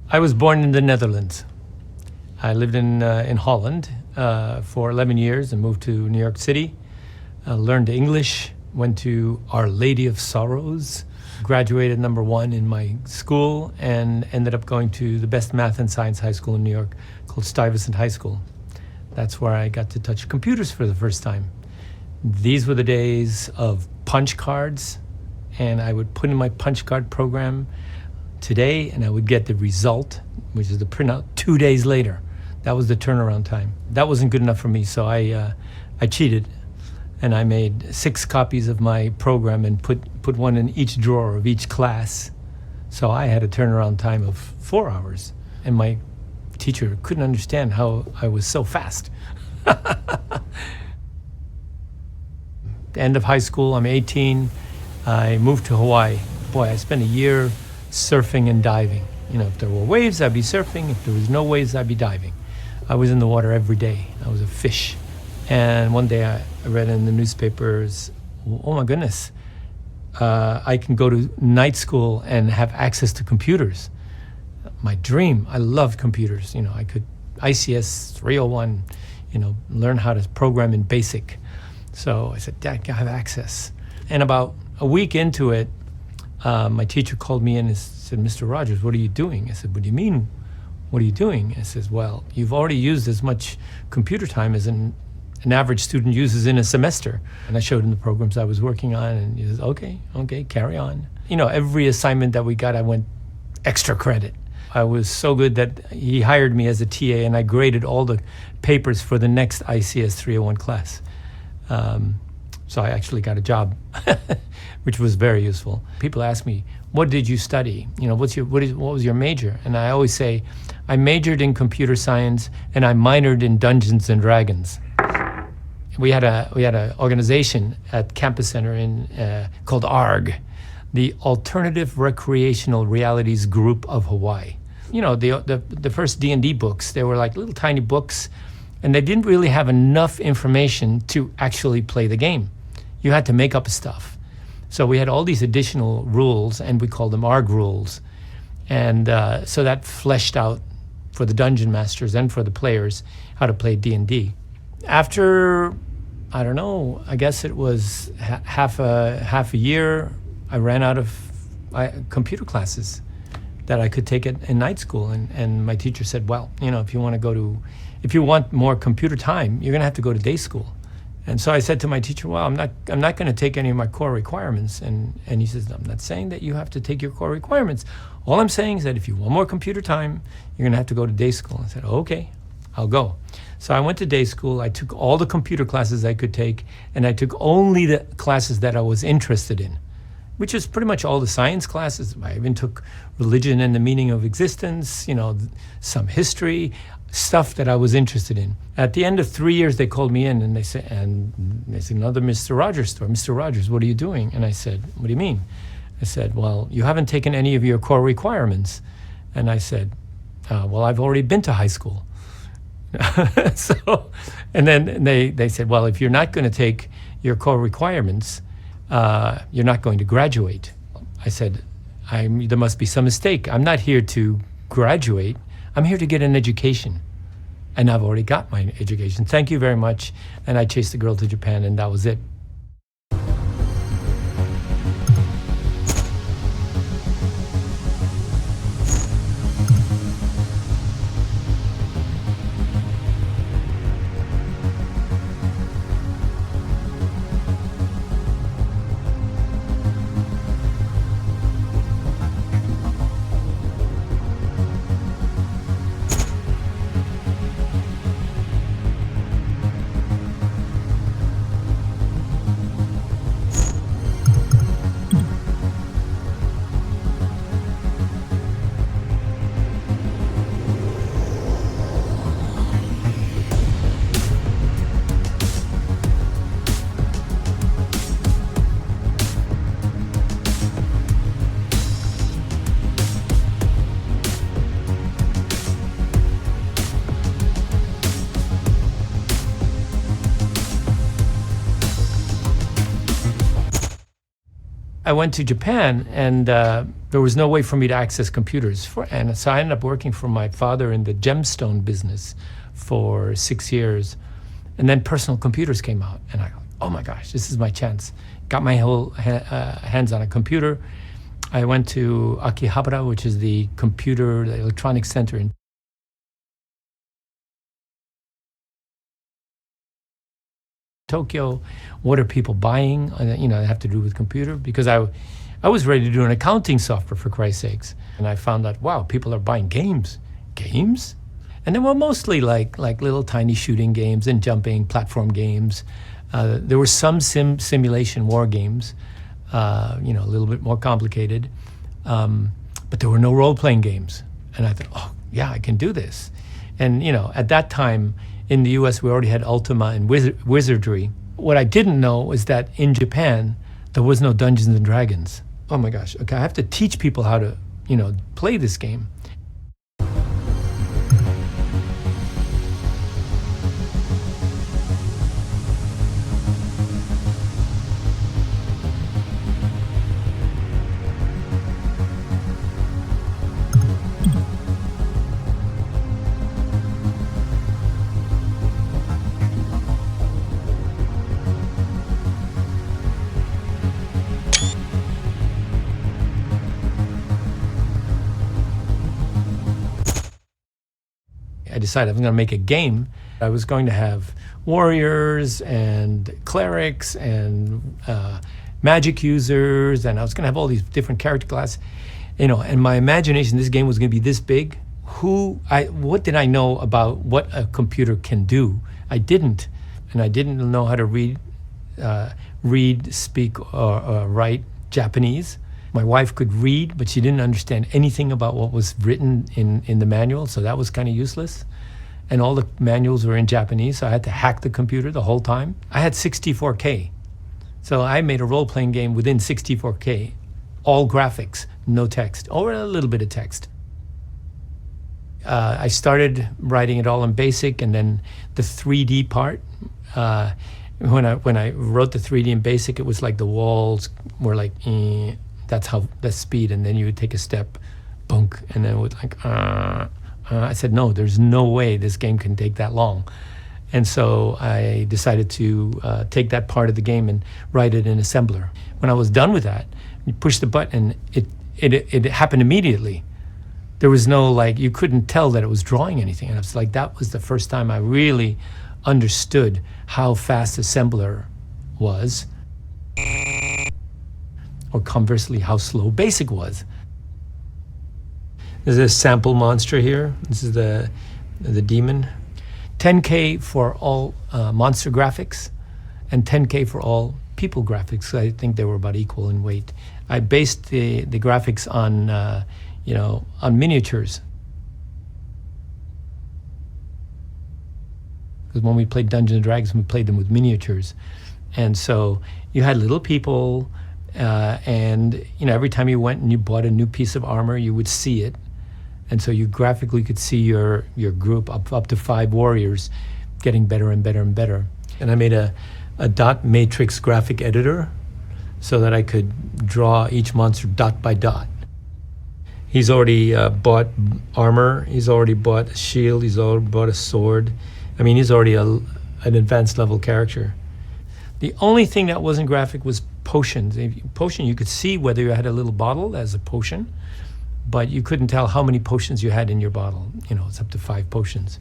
I was born in the Netherlands. I lived in Holland for 11 years and moved to New York City. Learned English, went to Our Lady of Sorrows, graduated number one in my school, and ended up going to the best math and science high school in New York called Stuyvesant High School. That's where I got to touch computers for the first time. These were the days of punch cards, and I would put in my punch card program today, and I would get the result, which is the printout, 2 days later. That was the turnaround time. That wasn't good enough for me, so I cheated, and I made 6 copies of my program and put one in each drawer of each class. So I had a turnaround time of 4 hours, and my teacher couldn't understand how I was so fast. The end of high school, I'm 18. I moved to Hawaii. Boy, I spent a year surfing and diving. You know, if there were waves, I'd be surfing. If there was no waves, I'd be diving. I was in the water every day. I was a fish. And one day I read in the newspapers, oh my goodness, I can go to night school and have access to computers. My dream. I loved computers. You know, I could ICS 301, you know, learn how to program in BASIC. So I said, Dad, I have access. And about a week into it, my teacher called me in and said, Mr. Rogers, what are you doing? I said, what do you mean, what are you doing? And he says, well, you've already used as much computer time as an average student uses in a semester. And I showed him the programs I was working on, and he says, okay, carry on. You know, every assignment that we got, I went extra credit. I was so good that he hired me as a TA, and I graded all the papers for the next ICS 301 class. So I actually got a job, which was very useful. People ask me, what did you study? You know, what was your major? And I always say, I majored in computer science and I minored in Dungeons and Dragons. We had a organization at Campus Center called ARG, the Alternative Recreational Realities Group of Hawaii. You know, the first D&D books, they were like little tiny books, and they didn't really have enough information to actually play the game. You had to make up stuff. So we had all these additional rules, and we called them ARG rules. And so that fleshed out for the dungeon masters and for the players how to play D&D. After, I don't know, I guess it was half a year, I ran out of computer classes that I could take in night school. And my teacher said, well, you know, if you want more computer time, you're gonna have to go to day school. And so I said to my teacher, well, I'm not gonna take any of my core requirements. And he says, I'm not saying that you have to take your core requirements. All I'm saying is that if you want more computer time, you're gonna have to go to day school. I said, okay, I'll go. So I went to day school. I took all the computer classes I could take, and I took only the classes that I was interested in, which is pretty much all the science classes. I even took religion and the meaning of existence, you know, some history, stuff that I was interested in. At the end of 3 years, they called me in and they said, another Mr. Rogers story. Mr. Rogers, what are you doing? And I said, what do you mean? I said, well, you haven't taken any of your core requirements. And I said, well, I've already been to high school. And then they said, well, if you're not going to take your core requirements, you're not going to graduate. I said, there must be some mistake. I'm not here to graduate. I'm here to get an education. And I've already got my education. Thank you very much. And I chased the girl to Japan, and that was it. I went to Japan, and there was no way for me to access computers. And so I ended up working for my father in the gemstone business for 6 years. And then personal computers came out, and I go, oh my gosh, this is my chance. Got my whole hands on a computer. I went to Akihabara, which is the electronics center in Tokyo. What are people buying? They have to do with computer, because I was ready to do an accounting software, for Christ's sakes. And I found out, wow, people are buying games. Games? And they were mostly like little tiny shooting games and jumping platform games. There were some simulation war games, a little bit more complicated. But there were no role-playing games. And I thought, oh, yeah, I can do this. And, at that time, in the US, we already had Ultima and Wizardry. What I didn't know was that in Japan, there was no Dungeons and Dragons. Oh my gosh, okay, I have to teach people how to, play this game. I decided I was going to make a game. I was going to have warriors and clerics and magic users, and I was going to have all these different character classes. And my imagination, this game was going to be this big. What did I know about what a computer can do? I didn't, and I didn't know how to read, speak, or write Japanese. My wife could read, but she didn't understand anything about what was written in the manual, so that was kind of useless. And all the manuals were in Japanese, so I had to hack the computer the whole time. I had 64K, so I made a role-playing game within 64K, all graphics, no text, or a little bit of text. I started writing it all in BASIC, and then the 3D part, when I wrote the 3D in BASIC, it was like the walls were like, that's speed, and then you would take a step, bunk, and then it would I said, no, there's no way this game can take that long. And so I decided to take that part of the game and write it in assembler. When I was done with that, you push the button, it happened immediately. There was no, you couldn't tell that it was drawing anything. And I was like, that was the first time I really understood how fast assembler was. Or conversely, how slow BASIC was. There's a sample monster here. This is the demon. 10K for all monster graphics, and 10K for all people graphics. I think they were about equal in weight. I based the graphics on on miniatures. Because when we played Dungeons and Dragons, we played them with miniatures, and so you had little people. And every time you went and you bought a new piece of armor, you would see it, and so you graphically could see your group up to 5 warriors getting better and better and better. And I made a dot matrix graphic editor so that I could draw each monster dot by dot. He's already bought armor. He's already bought a shield. He's already bought a sword. I mean, he's already an advanced level character. The only thing that wasn't graphic was potions. Potion, you could see whether you had a little bottle as a potion, but you couldn't tell how many potions you had in your bottle. It's up to 5 potions.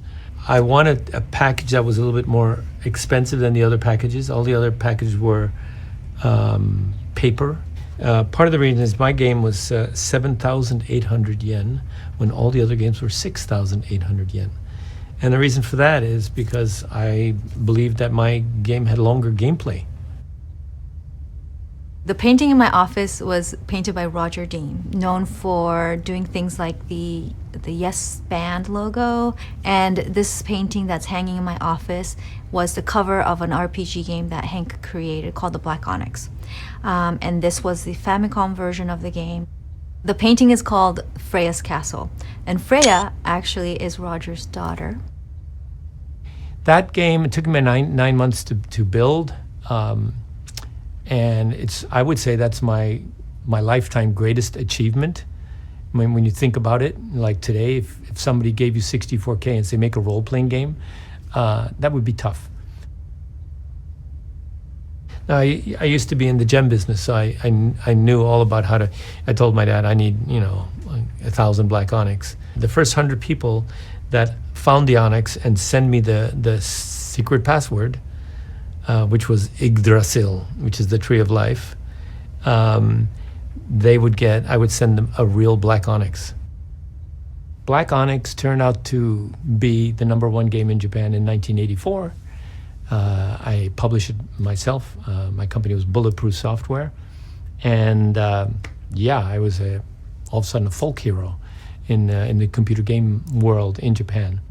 I wanted a package that was a little bit more expensive than the other packages. All the other packages were paper. Part of the reason is my game was 7,800 yen when all the other games were 6,800 yen. And the reason for that is because I believed that my game had longer gameplay. The painting in my office was painted by Roger Dean, known for doing things like the Yes Band logo. And this painting that's hanging in my office was the cover of an RPG game that Hank created called the Black Onyx. And this was the Famicom version of the game. The painting is called Freya's Castle. And Freya actually is Roger's daughter. That game, it took me 9 months to build. And I would say that's my my lifetime greatest achievement. When you think about it, like today, if somebody gave you 64K and say make a role-playing game, that would be tough. Now, I used to be in the gem business, so I knew all about how to. I told my dad I need 1,000 black onyx. The first 100 people that found the onyx and send me the secret password, which was Yggdrasil, which is the tree of life. I would send them a real black onyx. Black Onyx turned out to be the #1 game in Japan in 1984. I published it myself. My company was Bulletproof Software. And I was all of a sudden a folk hero in the computer game world in Japan.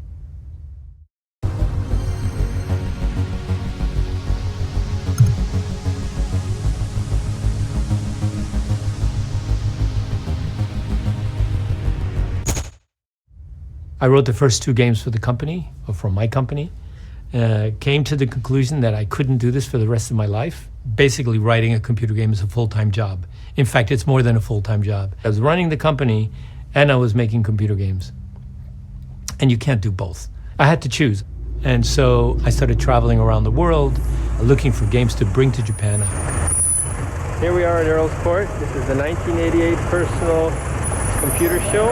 I wrote the first 2 games for the company, or for my company. Came to the conclusion that I couldn't do this for the rest of my life. Basically, writing a computer game is a full-time job. In fact, it's more than a full-time job. I was running the company and I was making computer games. And you can't do both. I had to choose. And so I started traveling around the world, looking for games to bring to Japan. Here we are in Earl's Court. This is the 1988 Personal Computer Show.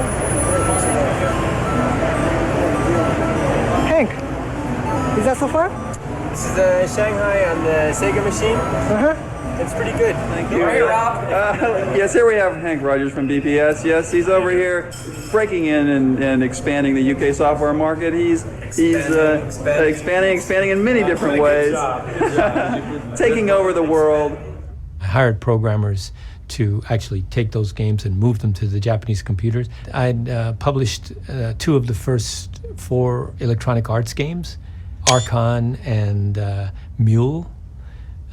Hank, is that so far? This is Shanghai on the Sega machine. It's pretty good. Thank you. Yes, here we have Hank Rogers from BPS. Yes, he's over here breaking in and expanding the UK software market. He's expanding in many different ways, taking over the world. I hired programmers to actually take those games and move them to the Japanese computers. I'd published 2 of the first 4 Electronic Arts games, Archon and Mule.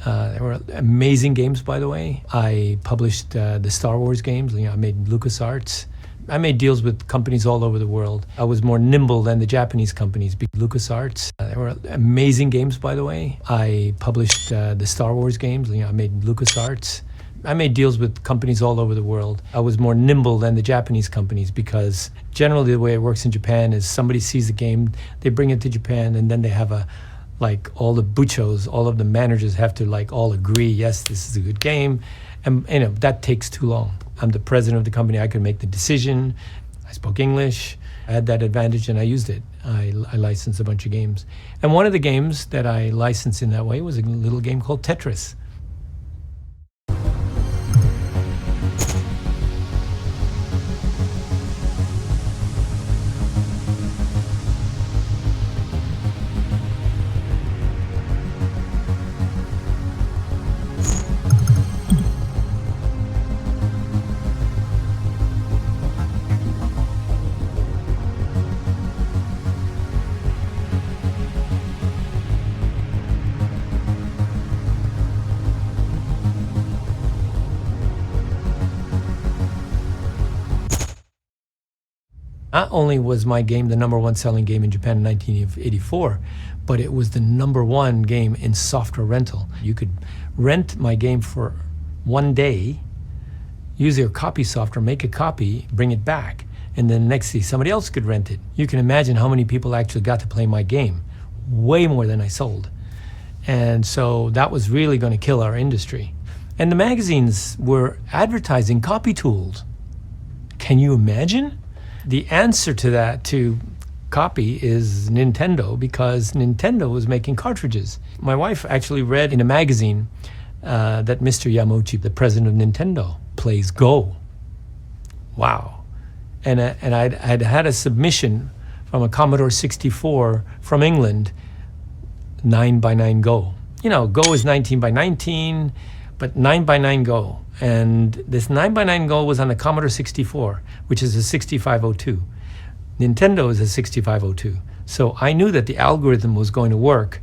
They were amazing games, by the way. I published the Star Wars games. I made LucasArts. I made deals with companies all over the world. I was more nimble than the Japanese companies. LucasArts. They were amazing games, by the way. I published the Star Wars games. I made LucasArts. I made deals with companies all over the world. I was more nimble than the Japanese companies because generally the way it works in Japan is somebody sees a game, they bring it to Japan, and then they have all the buchos, all of the managers have to all agree, yes, this is a good game. And that takes too long. I'm the president of the company, I could make the decision. I spoke English, I had that advantage and I used it. I licensed a bunch of games. And one of the games that I licensed in that way was a little game called Tetris. Not only was my game the #1 selling game in Japan in 1984, but it was the #1 game in software rental. You could rent my game for 1 day, use your copy software, make a copy, bring it back, and then the next day somebody else could rent it. You can imagine how many people actually got to play my game. Way more than I sold. And so that was really going to kill our industry. And the magazines were advertising copy tools. Can you imagine? The answer to that, to copy, is Nintendo, because Nintendo was making cartridges. My wife actually read in a magazine that Mr. Yamauchi, the president of Nintendo, plays Go. Wow. And I'd had a submission from a Commodore 64 from England, 9x9 Go. Go is 19x19, but 9x9 Go. And this 9x9 Go was on the Commodore 64, which is a 6502. Nintendo is a 6502. So I knew that the algorithm was going to work.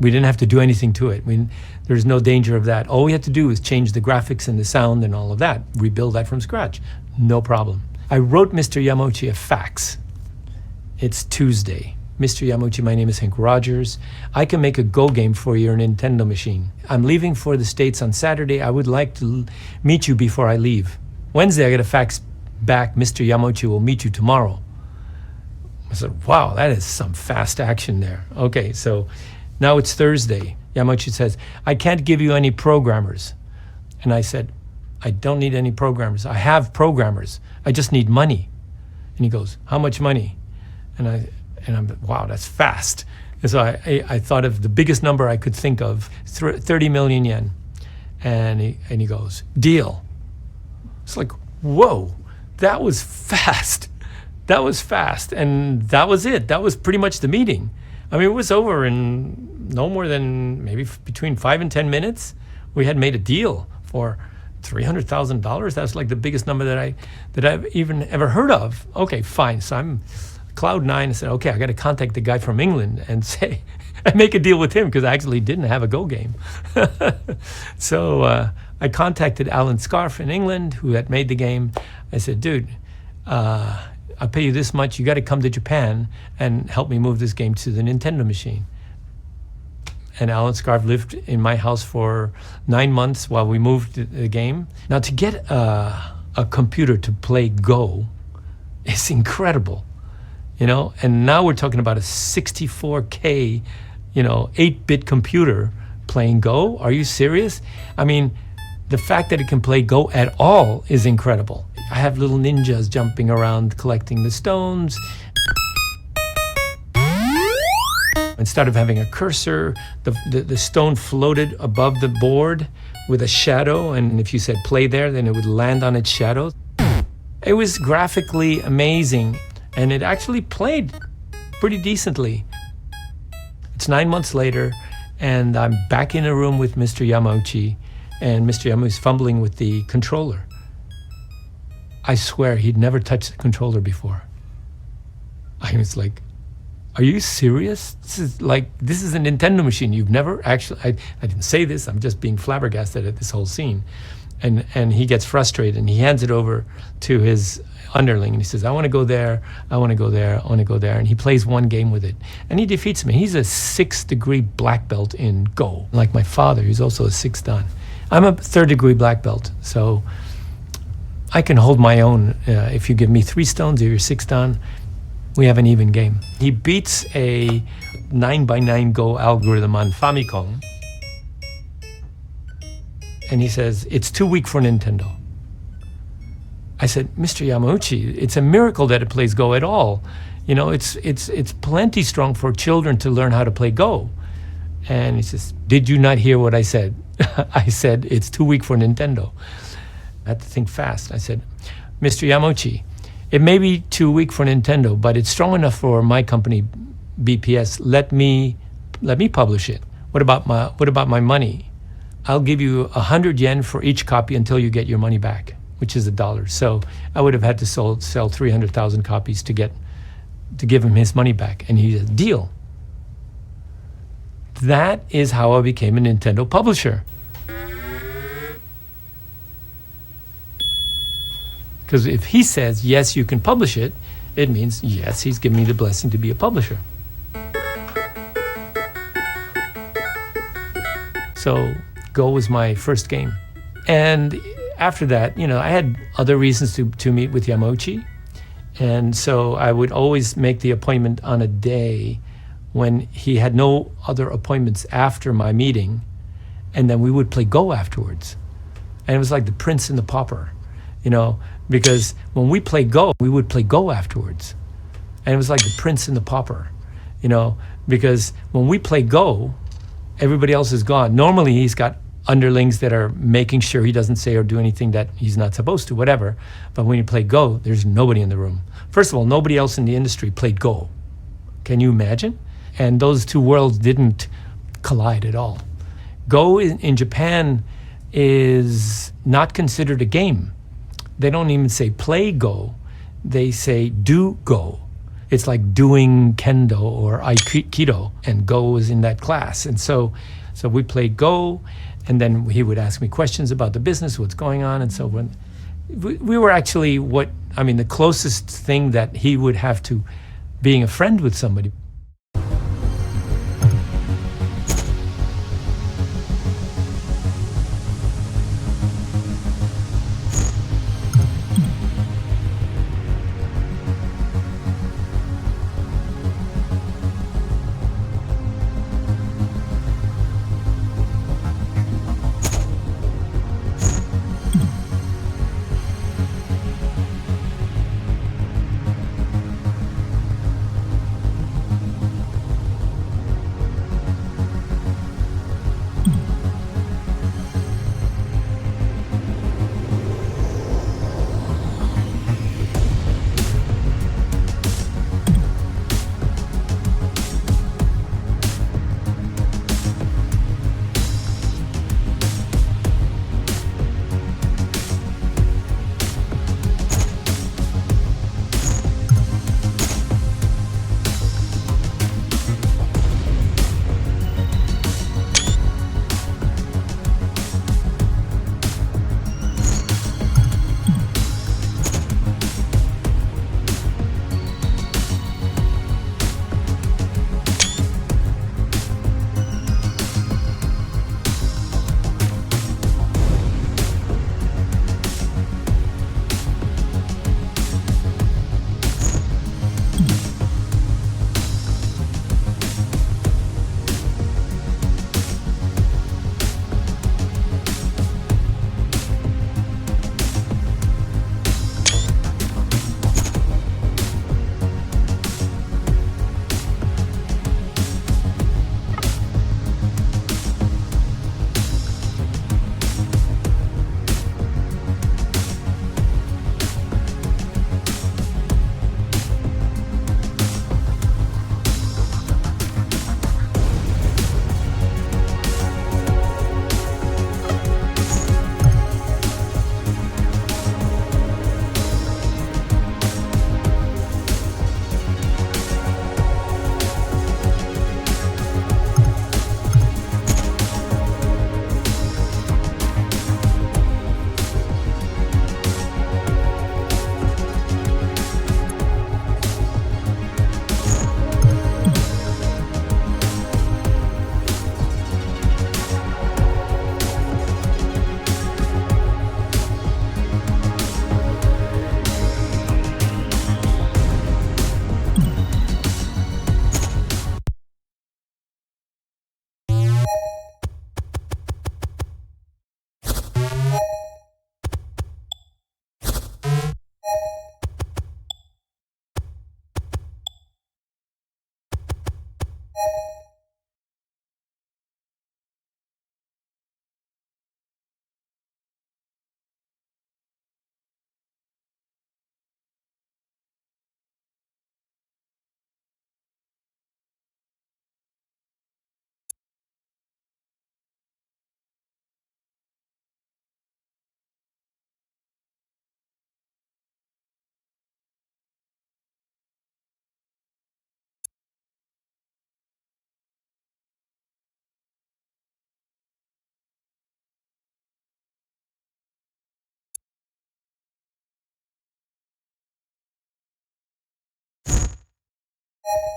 We didn't have to do anything to it. There's no danger of that. All we had to do was change the graphics and the sound and all of that, rebuild that from scratch. No problem. I wrote Mr. Yamauchi a fax. It's Tuesday. Mr. Yamauchi, my name is Hank Rogers. I can make a Go game for your Nintendo machine. I'm leaving for the States on Saturday. I would like to meet you before I leave. Wednesday, I get a fax back. Mr. Yamauchi will meet you tomorrow. I said, wow, that is some fast action there. Okay, so now it's Thursday. Yamauchi says, I can't give you any programmers. And I said, I don't need any programmers. I have programmers. I just need money. And he goes, how much money? And I'm, wow, that's fast. And so I thought of the biggest number I could think of, 30 million yen. And he goes, deal. It's like, whoa, that was fast. That was fast. And that was it. That was pretty much the meeting. I mean, it was over in no more than maybe between 5 and 10 minutes. We had made a deal for $300,000. That's like the biggest number that I've even ever heard of. Okay, fine. So I'm cloud nine and said, okay, I got to contact the guy from England and say, and make a deal with him because I actually didn't have a Go game. So I contacted Alan Scarf in England who had made the game. I said, dude, I'll pay you this much. You got to come to Japan and help me move this game to the Nintendo machine. And Alan Scarf lived in my house for 9 months while we moved the game. Now, to get a computer to play Go is incredible, you know? And now we're talking about a 64K, 8-bit computer playing Go. Are you serious? I mean, the fact that it can play Go at all is incredible. I have little ninjas jumping around collecting the stones. Instead of having a cursor, the stone floated above the board with a shadow, and if you said play there, then it would land on its shadow. It was graphically amazing, and it actually played pretty decently. It's 9 months later, and I'm back in a room with Mr. Yamauchi, and Mr. Yamauchi's fumbling with the controller. I swear he'd never touched the controller before. I was like, are you serious? This is a Nintendo machine. You've never actually, I didn't say this, I'm just being flabbergasted at this whole scene. And he gets frustrated and he hands it over to his underling and he says, I want to go there, I want to go there, I want to go there. And he plays one game with it and he defeats me. He's a 6th degree black belt in Go. Like my father, he's also a 6th dan. I'm a 3rd degree black belt, so I can hold my own. If you give me 3 stones or you're 6th dan, we have an even game. He beats a 9x9 Go algorithm on Famicom. And he says, it's too weak for Nintendo. I said, Mr. Yamauchi, it's a miracle that it plays Go at all. It's plenty strong for children to learn how to play Go. And he says, did you not hear what I said? I said, it's too weak for Nintendo. I had to think fast. I said, Mr. Yamauchi, it may be too weak for Nintendo, but it's strong enough for my company, BPS. Let me publish it. What about my money? I'll give you 100 yen for each copy until you get your money back, which is $1. So I would have had to sell 300,000 copies to give him his money back. And he said, deal. That is how I became a Nintendo publisher. Because if he says, yes, you can publish it, it means, yes, he's given me the blessing to be a publisher. So Go was my first game. And after that, I had other reasons to meet with Yamauchi. And so I would always make the appointment on a day when he had no other appointments after my meeting. And then we would play Go afterwards. And it was like the Prince and the Pauper, because when we play Go, we would play Go afterwards. And it was like the Prince and the Pauper, because when we play Go, everybody else is gone. Normally he's got underlings that are making sure he doesn't say or do anything that he's not supposed to, whatever. But when you play Go, there's nobody in the room. First of all, nobody else in the industry played Go. Can you imagine? And those two worlds didn't collide at all. Go in Japan is not considered a game. They don't even say play Go. They say do Go. It's like doing kendo or aikido, and Go is in that class. And so we played Go, and then he would ask me questions about the business, what's going on, and so when we were actually the closest thing that he would have to being a friend with somebody. You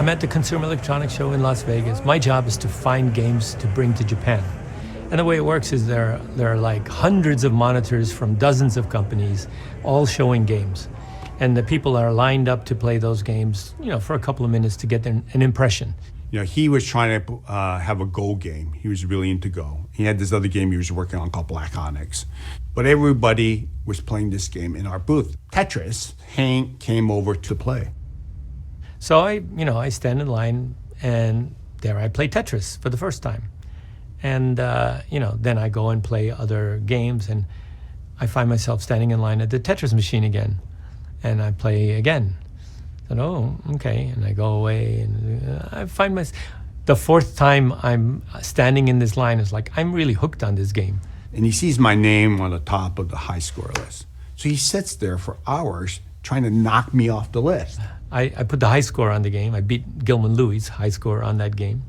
I'm at the Consumer Electronics Show in Las Vegas. My job is to find games to bring to Japan. And the way it works is there are like hundreds of monitors from dozens of companies, all showing games. And the people are lined up to play those games, for a couple of minutes to get an impression. He was trying to have a Go game. He was really into Go. He had this other game he was working on called Black Onyx. But everybody was playing this game in our booth. Tetris, Hank came over to play. So I stand in line, and there I play Tetris for the first time. And, then I go and play other games, and I find myself standing in line at the Tetris machine again. And I play again. I said, oh, okay. And I go away, and I find the fourth time I'm standing in this line is like, I'm really hooked on this game. And he sees my name on the top of the high score list. So he sits there for hours trying to knock me off the list. I put the high score on the game. I beat Gilman Louis' high score on that game.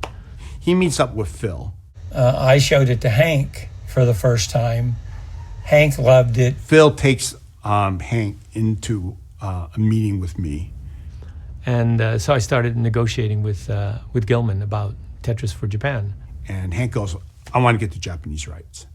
He meets up with Phil. I showed it to Hank for the first time. Hank loved it. Phil takes Hank into a meeting with me. And so I started negotiating with Gilman about Tetris for Japan. And Hank goes, I want to get the Japanese rights.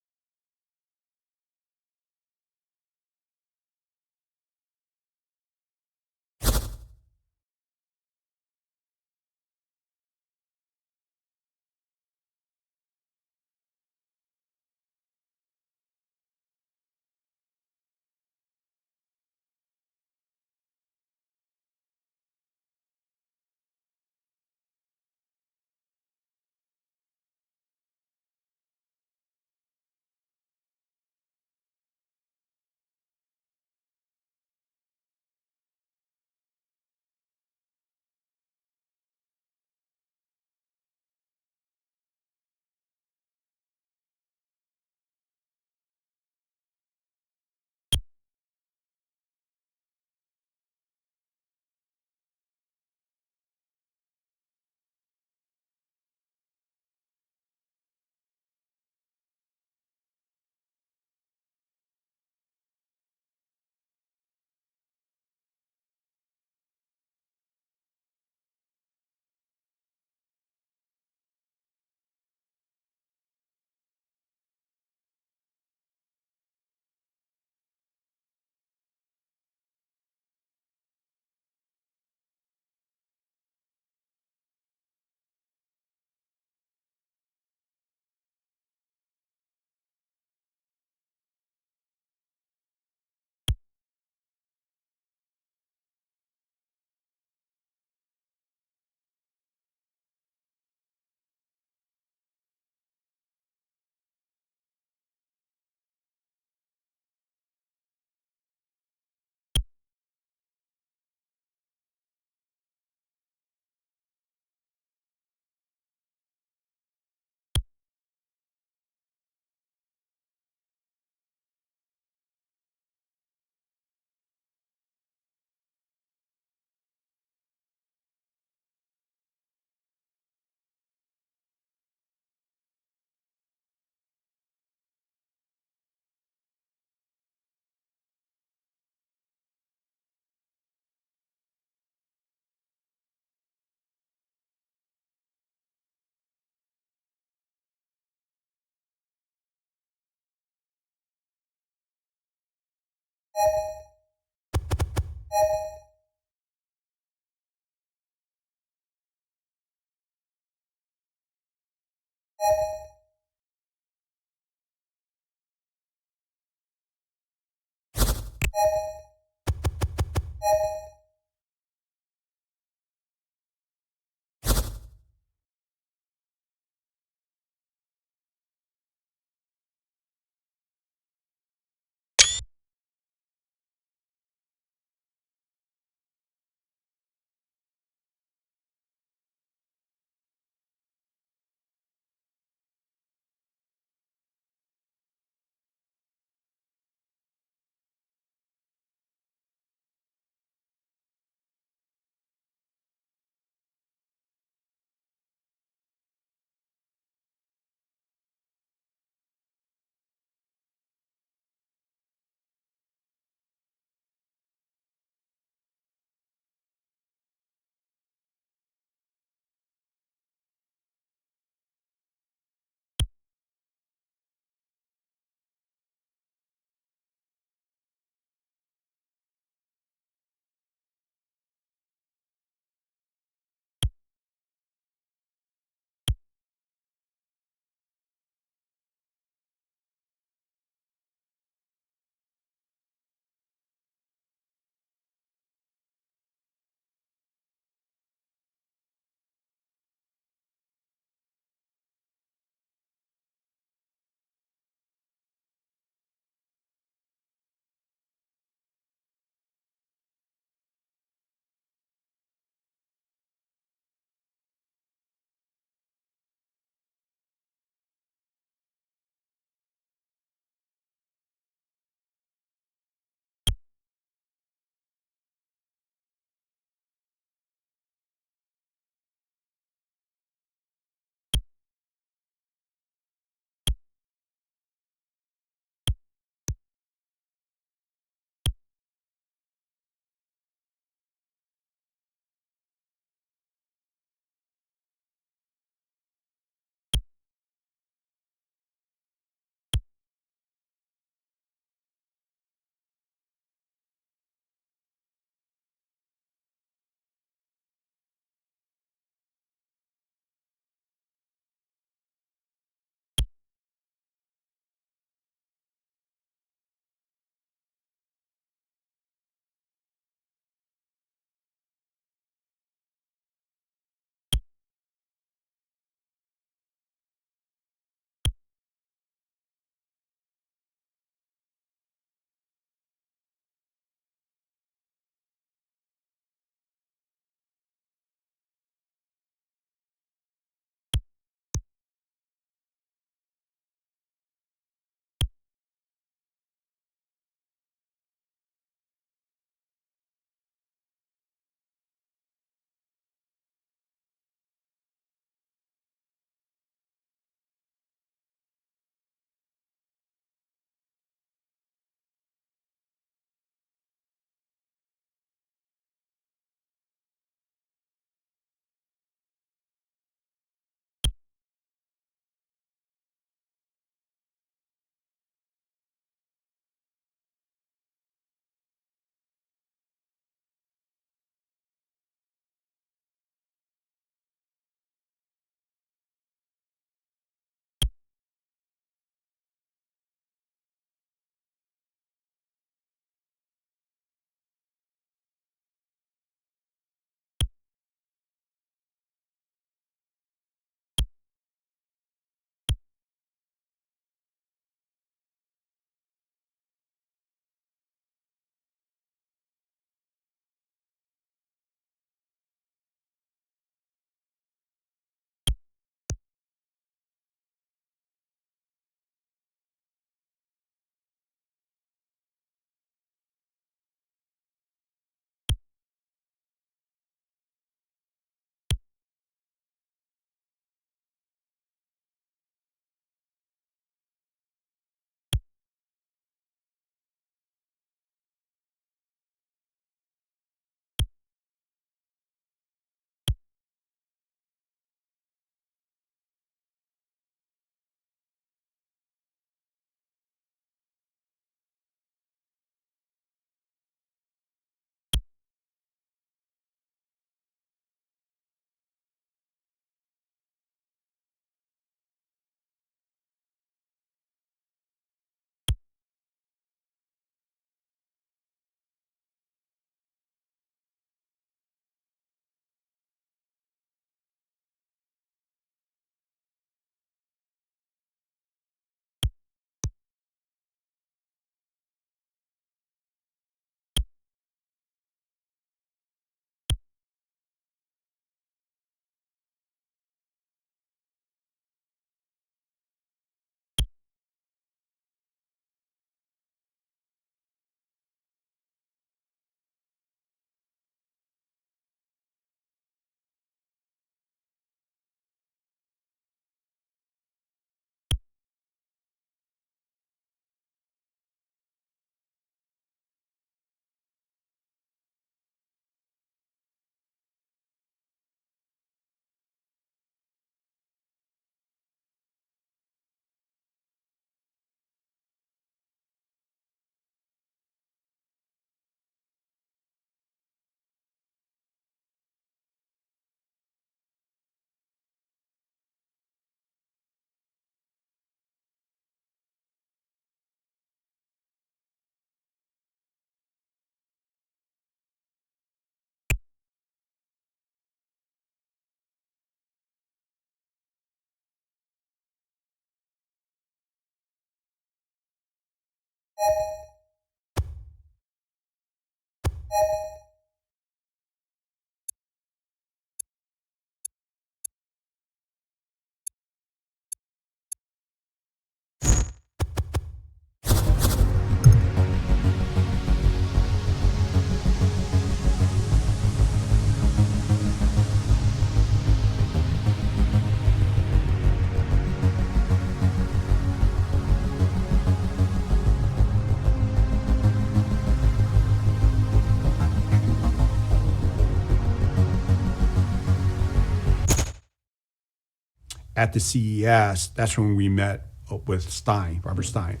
At the CES, that's when we met with Stein, Robert Stein,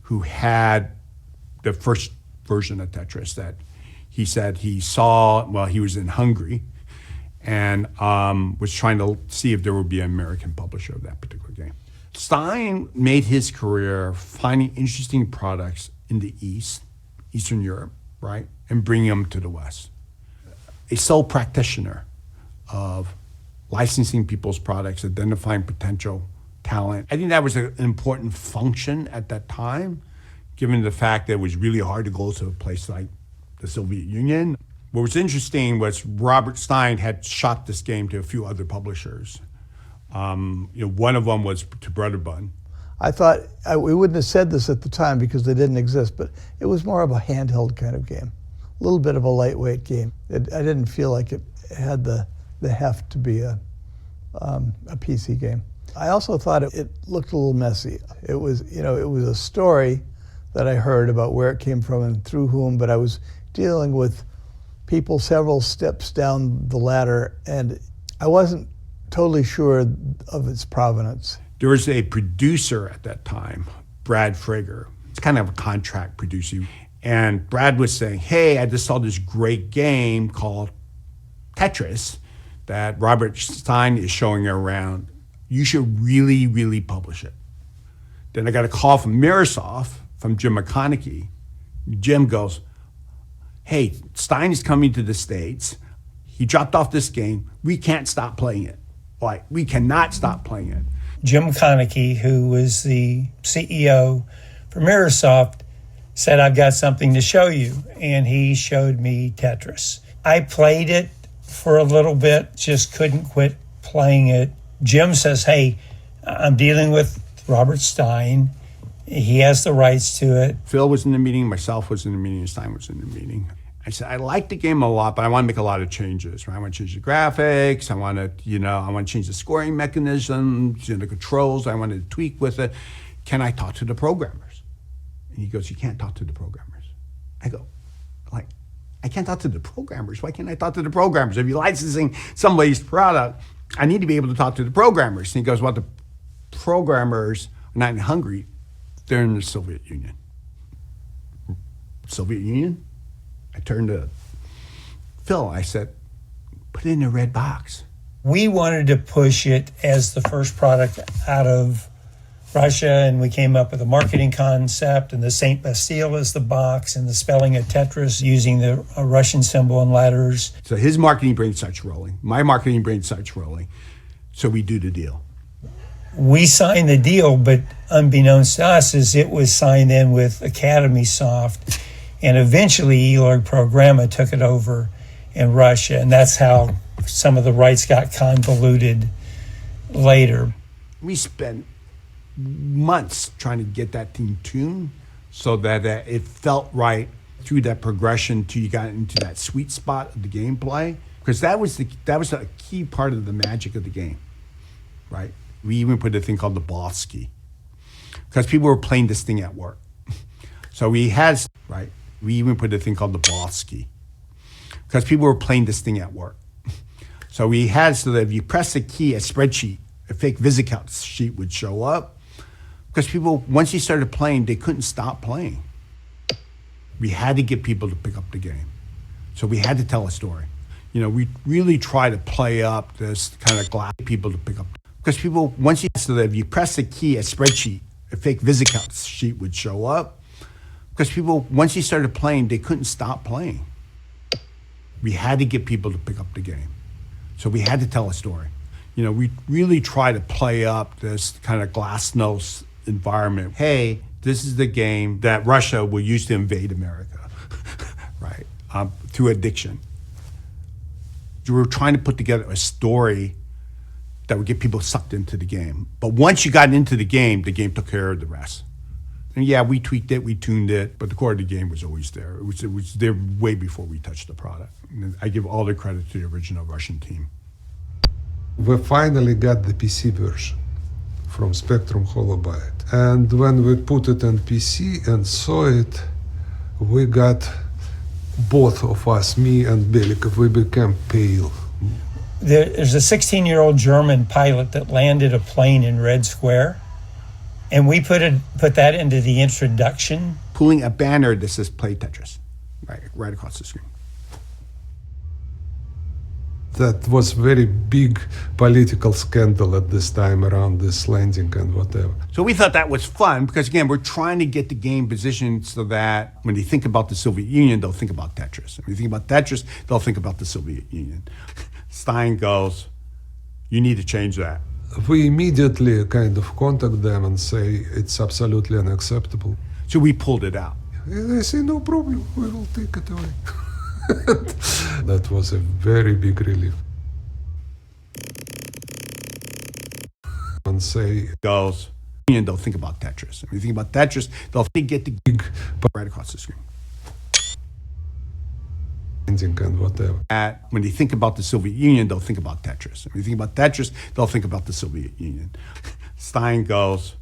who had the first version of Tetris that he said he saw while he was in Hungary, and was trying to see if there would be an American publisher of that particular game. Stein made his career finding interesting products in the East, Eastern Europe, right, and bringing them to the West. A sole practitioner of licensing people's products, identifying potential talent. I think that was an important function at that time, given the fact that it was really hard to go to a place like the Soviet Union. What was interesting was Robert Stein had shot this game to a few other publishers. One of them was to Broderbund. I thought, we wouldn't have said this at the time because they didn't exist, but it was more of a handheld kind of game, a little bit of a lightweight game. I didn't feel like it had the heft to be a PC game. I also thought it looked a little messy. It was a story that I heard about where it came from and through whom, but I was dealing with people several steps down the ladder, and I wasn't totally sure of its provenance. There was a producer at that time, Brad Frager. It's kind of a contract producer. And Brad was saying, hey, I just saw this great game called Tetris that Robert Stein is showing around. You should really, really publish it. Then I got a call from Microsoft, from Jim McConnachie. Jim goes, hey, Stein is coming to the States. He dropped off this game. We can't stop playing it. Like, we cannot stop playing it. Jim McConnachie, who was the CEO for Microsoft, said, I've got something to show you. And he showed me Tetris. I played it for a little bit, just couldn't quit playing it. Jim says, hey, I'm dealing with Robert Stein. He has the rights to it. Phil was in the meeting, myself was in the meeting, and Stein was in the meeting. I said, I like the game a lot, but I want to make a lot of changes. Right? I want to change the graphics. I want to change the scoring mechanisms, the controls. I want to tweak with it. Can I talk to the programmers? And he goes, you can't talk to the programmers. I go, I can't talk to the programmers. Why can't I talk to the programmers? If you're licensing somebody's product, I need to be able to talk to the programmers. And he goes, well, the programmers are not in Hungary. They're in the Soviet Union. Soviet Union? I turned to Phil. I said, put it in a red box. We wanted to push it as the first product out of Russia, and we came up with a marketing concept, and the Saint Bastille is the box, and the spelling of Tetris using the Russian symbol and letters. So his marketing brain starts rolling. My marketing brain starts rolling. So we do the deal. We signed the deal, but unbeknownst to us, is it was signed in with Academy Soft, and eventually Elorg Programa took it over in Russia, and that's how some of the rights got convoluted later. We spent months trying to get that thing tuned so that it felt right through that progression till you got into that sweet spot of the gameplay, because that was a key part of the magic of the game, right? We even put a thing called the boss key because people were playing this thing at work. So we even put a thing called the boss key because people were playing this thing at work. So so that if you press a key, a spreadsheet, a fake VisiCalc sheet would show up because people, once you started playing, they couldn't stop playing. We had to get people to pick up the game. So we had to tell a story. We really try to play up this kind of glass people to pick up. Because people, so that if you press a key, a spreadsheet, a fake VisiCalc sheet would show up. Because people, once you started playing, they couldn't stop playing. We had to get people to pick up the game. So we had to tell a story. We really try to play up this kind of glasnost environment. Hey, This is the game that Russia will use to invade America, right? Through addiction. We were trying to put together a story that would get people sucked into the game. But once you got into the game took care of the rest. And yeah, we tweaked it, we tuned it, but the core of the game was always there. It was there way before we touched the product. And I give all the credit to the original Russian team. We finally got the PC version from Spectrum Holobyte. And when we put it on PC and saw it, we got, both of us, me and Belikov, we became pale. There's a 16-year-old German pilot that landed a plane in Red Square, and we put that into the introduction. Pulling a banner that says "Play Tetris," right across the screen. That was very big political scandal at this time around this landing and whatever. So we thought that was fun because, again, we're trying to get the game positioned so that when they think about the Soviet Union, they'll think about Tetris. When they think about Tetris, they'll think about the Soviet Union. Stein goes, you need to change that. We immediately kind of contact them and say it's absolutely unacceptable. So we pulled it out. And I say, no problem, we will take it away. That was a very big relief. And say, goes, and they'll think about Tetris. When you think about Tetris, they'll get the gig right across the screen. And whatever. When they think about the Soviet Union, they'll think about Tetris. When you think about Tetris, they'll think about the Soviet Union. Stein goes,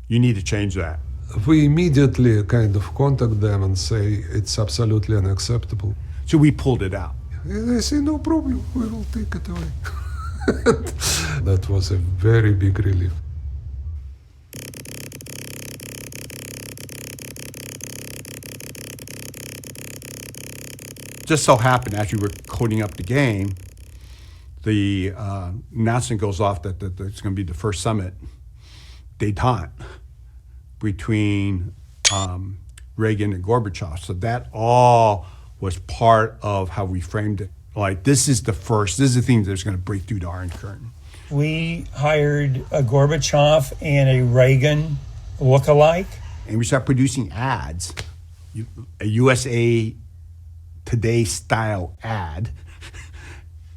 you need to change that. We immediately kind of contact them and say it's absolutely unacceptable. So we pulled it out. And I say, no problem, we will take it away. That was a very big relief. Just so happened, as we were coding up the game, the announcement goes off that it's going to be the first summit, détente, between Reagan and Gorbachev. So that all was part of how we framed it. Like, this is the thing that's going to break through the Iron Curtain. We hired a Gorbachev and a Reagan look-alike. And we started producing ads, a USA Today style ad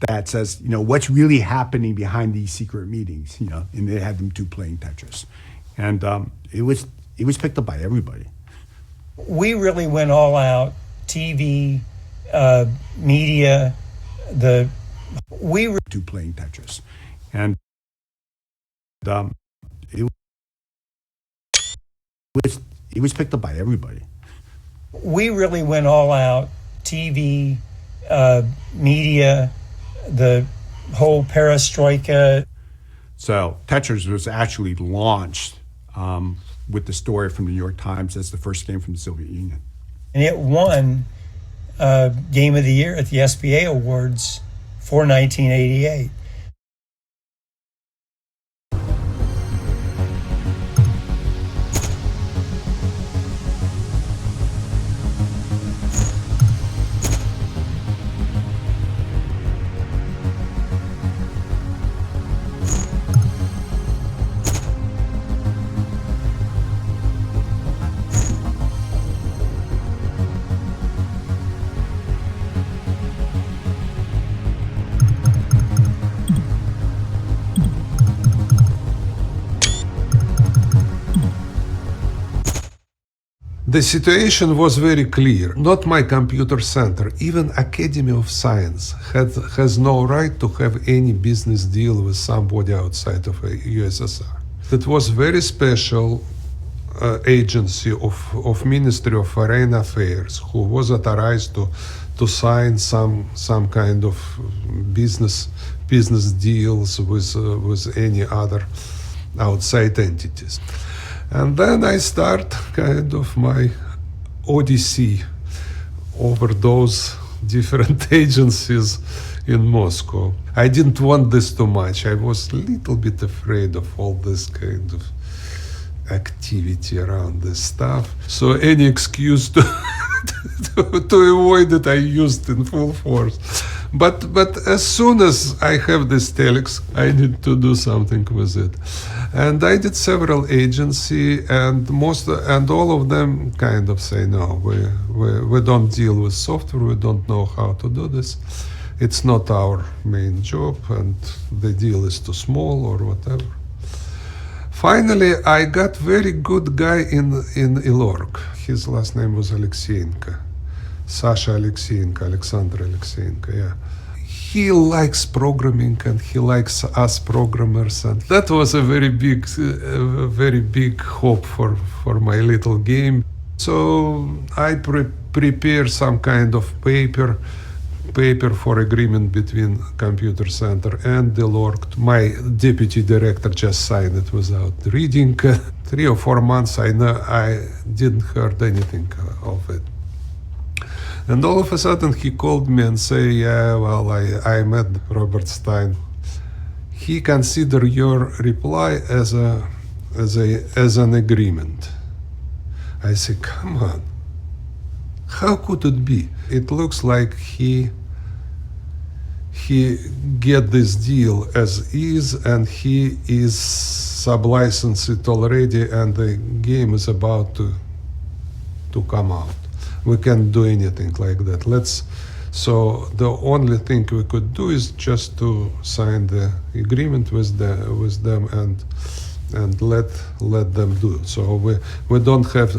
that says, what's really happening behind these secret meetings, and they had them two playing Tetris. And it was picked up by everybody. We really went all out, TV, media, two playing Tetris. And it was picked up by everybody. We really went all out, TV, media, the whole perestroika. So Tetris was actually launched with the story from the New York Times as the first game from the Soviet Union. And it won Game of the Year at the SBA Awards for 1988. The situation was very clear. Not my computer center, even Academy of Science has no right to have any business deal with somebody outside of USSR. It was very special agency of Ministry of Foreign Affairs who was authorized to sign some kind of business deals with any other outside entities. And then I start kind of my odyssey over those different agencies in Moscow. I didn't want this too much. I was a little bit afraid of all this kind of activity around this stuff. So any excuse to avoid it, I used in full force. But as soon as I have this telex, I need to do something with it. And I did several agency, and all of them kind of say no, we don't deal with software, we don't know how to do this. It's not our main job, and the deal is too small or whatever. Finally, I got very good guy in Ilorg. His last name was Alexeyenko. Sasha Alexeyenko, Alexander Alexeyenko, yeah. He likes programming and he likes us programmers, and that was a very big hope for my little game. So I prepare some kind of paper for agreement between Computer Center and Delorg. My deputy director just signed it without reading. 3 or 4 months, I didn't heard anything of it. And all of a sudden he called me and say, yeah, well, I met Robert Stein. He considered your reply as an agreement. I say, come on, how could it be? It looks like he get this deal as is, and he is sub-licensed it already, and the game is about to come out. We can't do anything like that. So the only thing we could do is just to sign the agreement with them and let them do it. So we don't have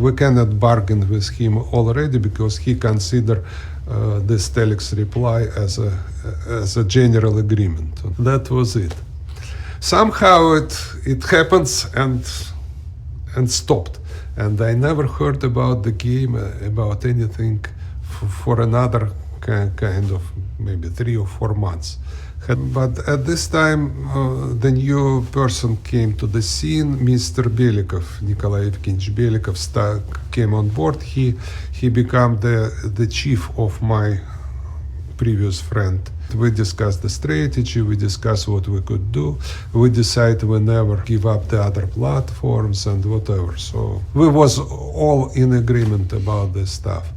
we cannot bargain with him already, because he consider this telex reply as a general agreement. That was it. Somehow it happens and stopped. And I never heard about the game, about anything for another kind of maybe 3 or 4 months. But at this time, the new person came to the scene, Mr. Belikov, Nikolai Evgenich Belikov came on board. He became the chief of my previous friend. We discussed the strategy, we discussed what we could do. We decided we never give up the other platforms and whatever. So we was all in agreement about this stuff.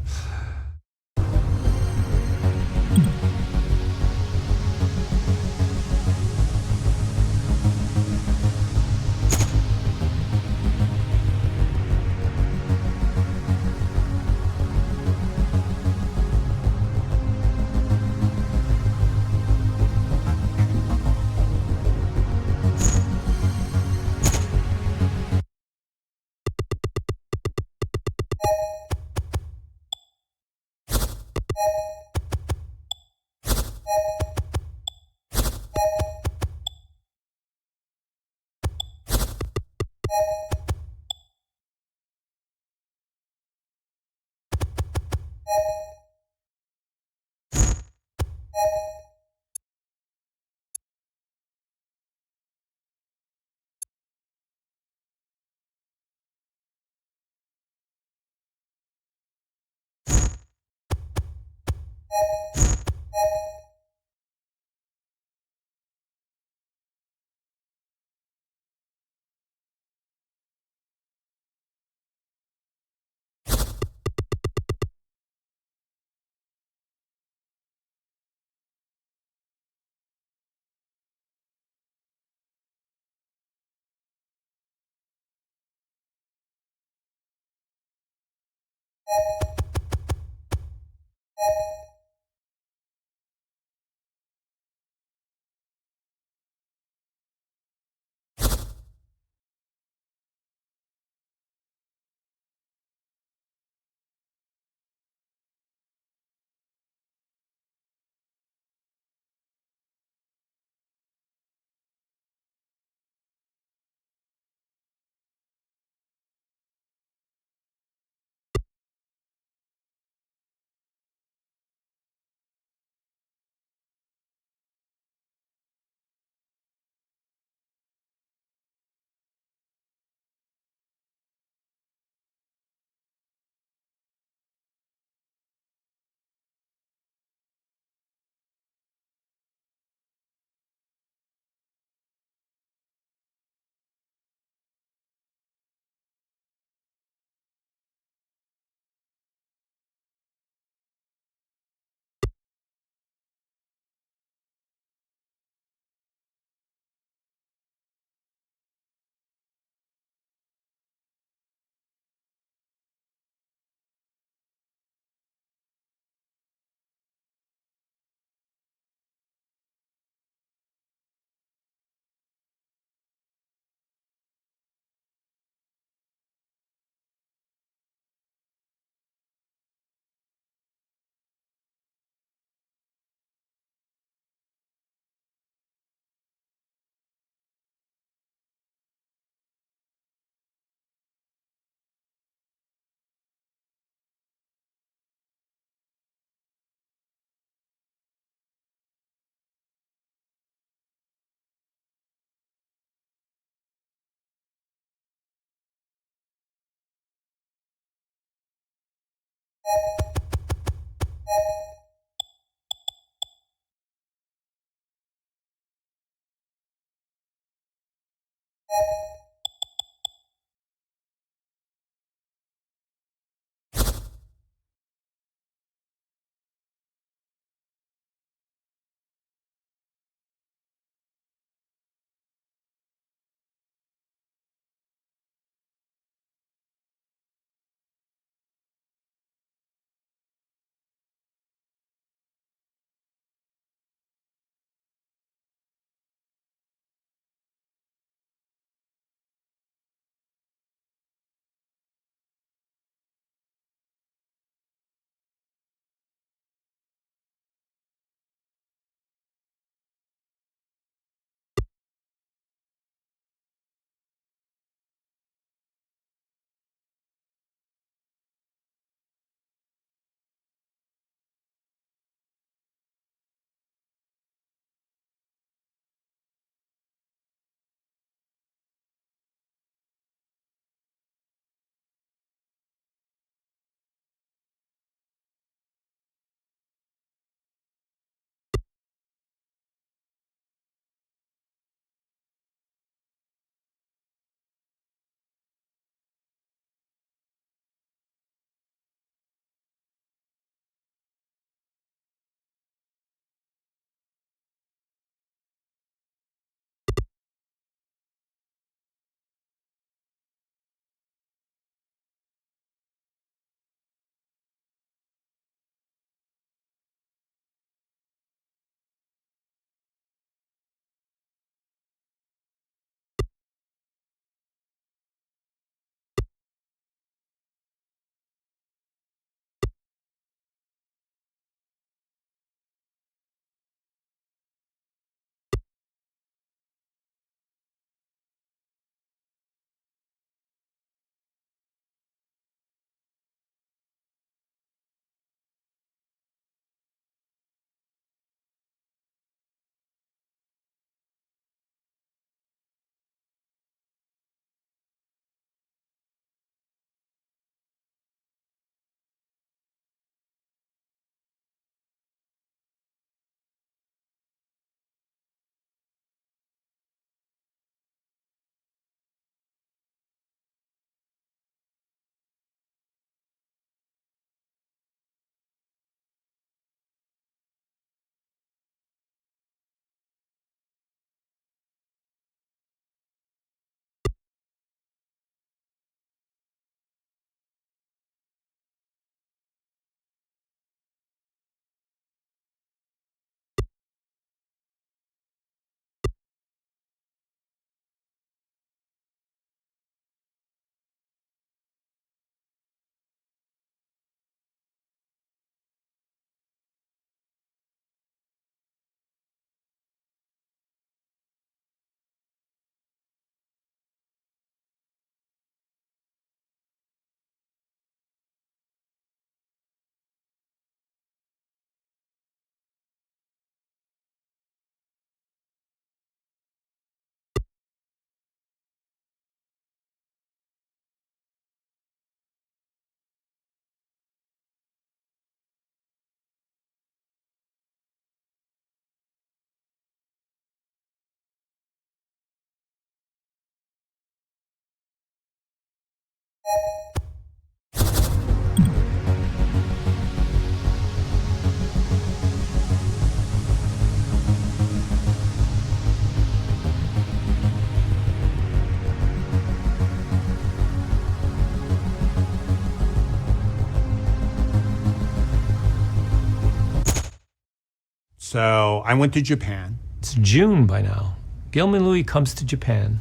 So I went to Japan. It's June by now. Gilman Louie comes to Japan.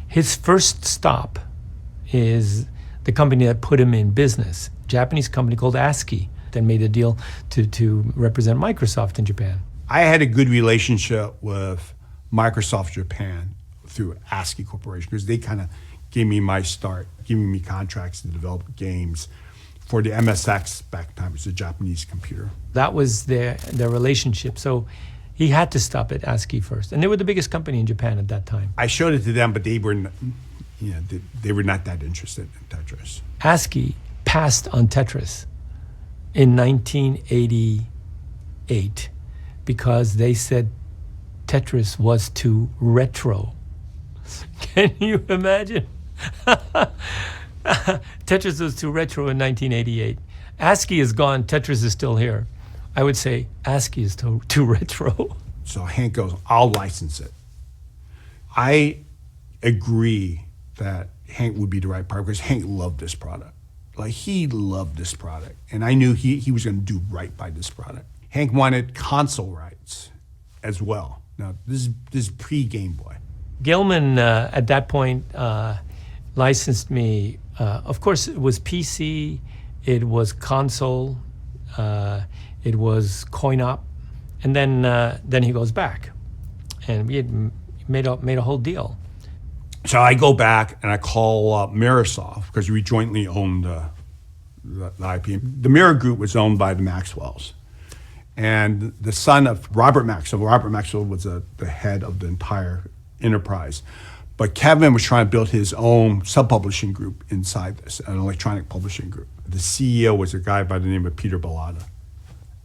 His first stop is the company that put him in business, Japanese company called ASCII, that made a deal to represent Microsoft in Japan. I had a good relationship with Microsoft Japan through ASCII Corporation because they kind of gave me my start, giving me contracts to develop games for the MSX back then. It was a Japanese computer. That was their relationship. So he had to stop at ASCII first. And they were the biggest company in Japan at that time. I showed it to them, but they were, they were not that interested in Tetris. ASCII passed on Tetris. in 1988 because they said Tetris was too retro. Can you imagine? Tetris was too retro in 1988. ASCII is gone, Tetris is still here. I would say ASCII is too retro. So Hank goes, I'll license it. I agree that Hank would be the right partner because Hank loved this product. Like, he loved this product. And I knew he was going to do right by this product. Hank wanted console rights as well. Now, this is pre-Game Boy. Gilman, at that point, licensed me. Of course, it was PC, it was console, it was coin-op, and then he goes back, and we had made a whole deal. So I go back and I call up Microsoft because we jointly owned the IP. The Mirror Group was owned by the Maxwells, and the son of Robert Maxwell. Robert Maxwell was the head of the entire enterprise. But Kevin was trying to build his own sub-publishing group inside this, an electronic publishing group. The CEO was a guy by the name of Peter Bellata.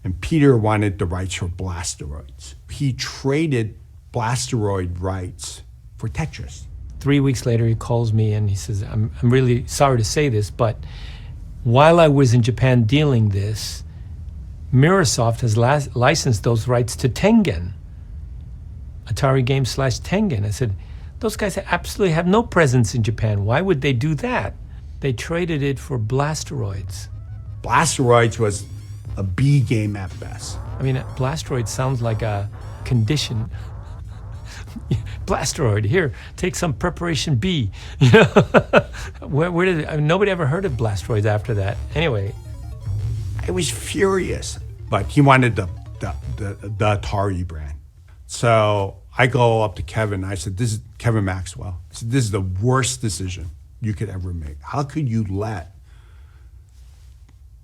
And Peter wanted the rights for Blasteroids. He traded Blasteroid rights for Tetris. 3 weeks later, he calls me and he says, I'm really sorry to say this, but while I was in Japan dealing this, Mirrorsoft has licensed those rights to Tengen, Atari Games / Tengen. I said, those guys absolutely have no presence in Japan. Why would they do that? They traded it for Blasteroids. Blasteroids was a B game at best. I mean, Blasteroid sounds like a condition. Blasteroid, here, take some preparation B. You know, where did I mean, nobody ever heard of Blasteroids after that. Anyway, I was furious, but he wanted the Atari brand. So I go up to Kevin. I said, "This is Kevin Maxwell. I said, this is the worst decision you could ever make. How could you let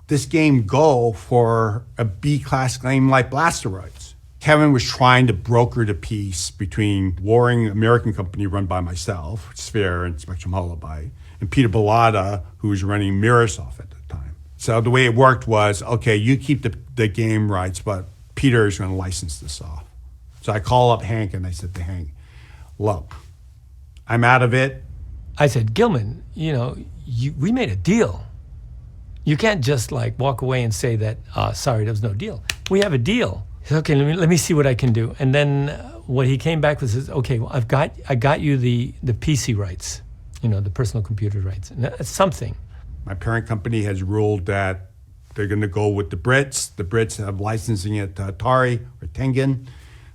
this game go for a B-class game like Blasteroids?" Kevin was trying to broker the peace between warring American company run by myself, Sphere and Spectrum Holobyte, and Peter Bellata, who was running Mirrorsoft at the time. So the way it worked was, okay, you keep the game rights, but Peter is going to license this off. So I call up Hank and I said to Hank, look, I'm out of it. I said, Gilman, you know, we made a deal. You can't just like walk away and say that, sorry, there was no deal. We have a deal. He said, okay, let me see what I can do. And then what he came back with is, okay, well, I got you the PC rights, you know, the personal computer rights. And that's something. My parent company has ruled that they're going to go with the Brits. The Brits have licensing it to Atari or Tengen,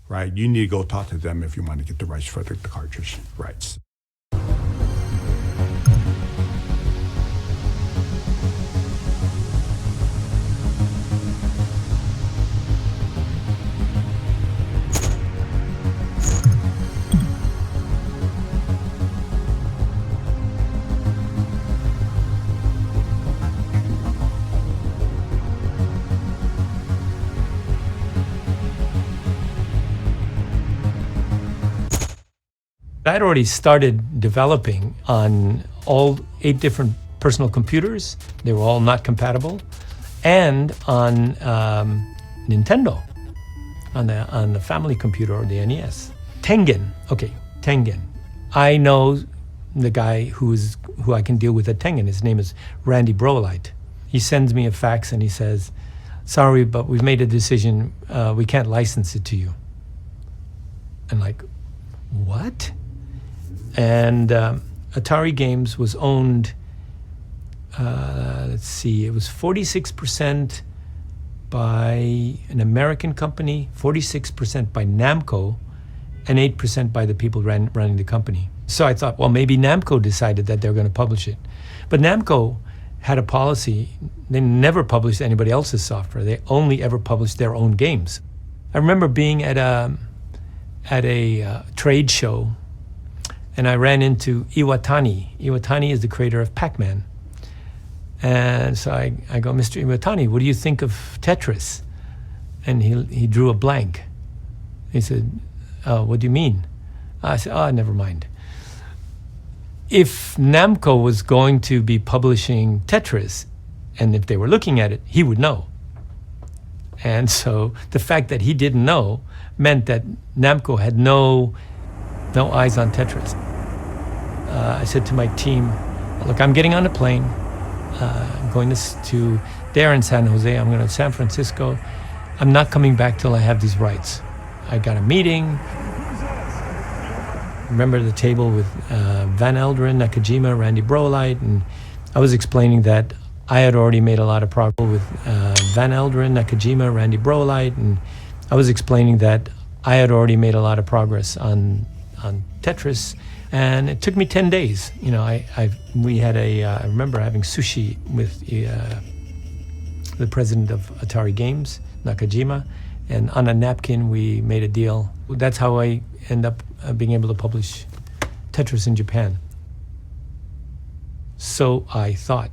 right? You need to go talk to them if you want to get the rights for the cartridge rights. I had already started developing on all 8 different personal computers. They were all not compatible, and on Nintendo, on the family computer or the NES. Tengen, okay, Tengen. I know the guy who I can deal with at Tengen. His name is Randy Brolite. He sends me a fax and he says, "Sorry, but we've made a decision. We can't license it to you." I'm like, what? And Atari Games was owned, let's see, it was 46% by an American company, 46% by Namco, and 8% by the people running the company. So I thought, well, maybe Namco decided that they're going to publish it. But Namco had a policy, they never published anybody else's software. They only ever published their own games. I remember being at a trade show, and I ran into Iwatani. Iwatani is the creator of Pac-Man. And so I go, Mr. Iwatani, what do you think of Tetris? And he drew a blank. He said, what do you mean? I said, never mind. If Namco was going to be publishing Tetris, and if they were looking at it, he would know. And so the fact that he didn't know meant that Namco had no eyes on Tetris. I said to my team, look, I'm getting on a plane. I'm going to there in San Jose. I'm going to San Francisco. I'm not coming back till I have these rights. I got a meeting. Remember the table with Van Elderen, Nakajima, Randy Brolite, and I was explaining that I had already made a lot of progress with Van Elderen, Nakajima, Randy Brolite, and I was explaining that I had already made a lot of progress on Tetris, and it took me 10 days. You know, I remember having sushi with the president of Atari Games, Nakajima, and on a napkin we made a deal. That's how I end up being able to publish Tetris in Japan. So I thought.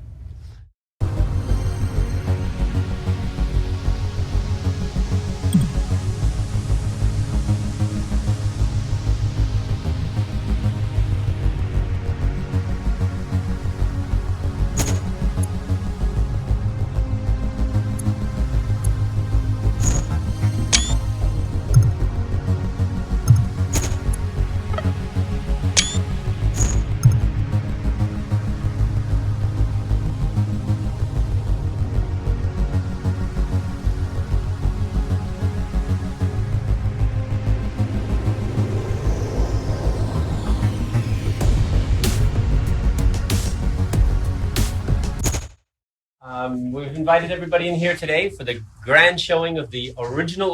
We've invited everybody in here today for the grand showing of the original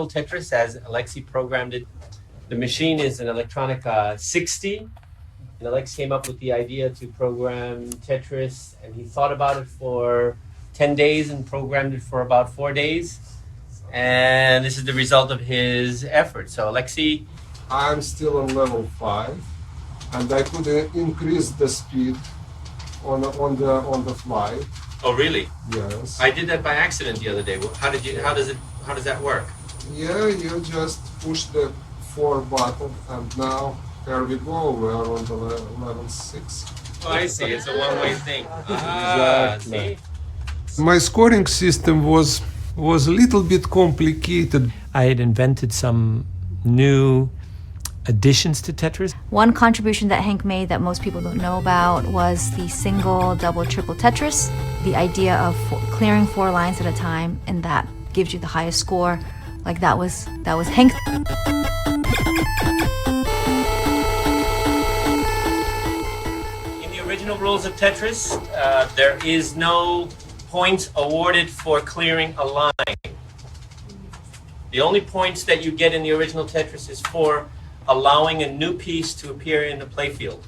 Tetris as Alexei programmed it. The machine is an Electronic 60, and Alex came up with the idea to program Tetris, and he thought about it for 10 days and programmed it for about 4 days. And this is the result of his effort. So Alexei, I'm still on level 5, and I could increase the speed on the fly. oh really? Yes. I did that by accident the other day. How does that work? Yeah, you just push the 4 button, and now here we go. We're on the level 6. Oh, I see. It's a one-way thing. Ah, Exactly. see? My scoring system was a little bit complicated. I had invented some new additions to Tetris. One contribution that Hank made that most people don't know about was the single, double, triple Tetris. The idea of clearing 4 lines at a time, and that gives you the highest score. Like that was Hank. In the original rules of Tetris, there is no points awarded for clearing a line. The only points that you get in the original Tetris is for allowing a new piece to appear in the playfield.